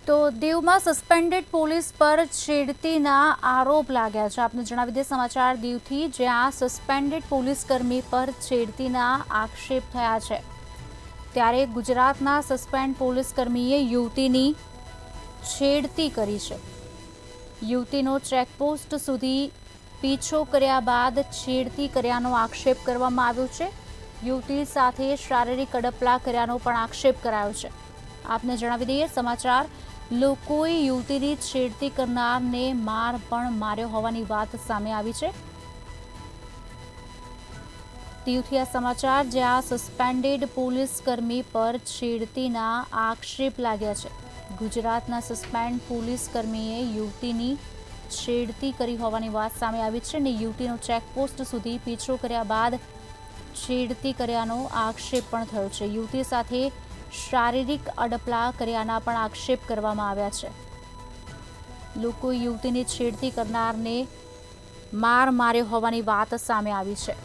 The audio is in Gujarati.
તો દીવમાં સસ્પેન્ડેડ પોલીસ પર છેડતીના આરોપ લાગ્યા છે। આપને જણાવી દે સમાચાર દીવથી, જ્યાં સસ્પેન્ડેડ પોલીસ કર્મી પર છેડતીના આક્ષેપ થયા છે। ત્યારે ગુજરાતના સસ્પેન્ડ પોલીસ કર્મીએ યુવતીની છેડતી કરી છે। યુવતીનો ચેકપોસ્ટ સુધી પીછો કર્યા બાદ છેડતી કર્યાનો આક્ષેપ કરવામાં આવ્યો છે। યુવતી સાથે શારીરિક અડપલા કર્યાનો પણ આક્ષેપ કરાયો છે। આપને જણાવી દઈએ સમાચાર, લોકોએ યુવતીની છેડતી કરનારને માર પણ માર્યો હોવાની વાત સામે આવી છે। દીવથી આ સમાચાર, જ્યાં સસ્પેન્ડેડ પોલીસ કર્મી પર છેડતીના આક્ષેપ લાગ્યા છે। ગુજરાતના સસ્પેન્ડ પોલીસ કર્મીએ યુવતીની છેડતી કરી હોવાની વાત સામે આવી છે અને યુવતીનો ચેકપોસ્ટ સુધી પીછો કર્યા બાદ છેડતી કર્યાનો આક્ષેપ પણ થયો છે। યુવતી સાથે શારીરિક અડપલા કર્યાના પણ આક્ષેપ કરવામાં આવ્યા છે। લોકો યુવતીની છેડતી કરનારને માર માર્યો હોવાની વાત સામે આવી છે।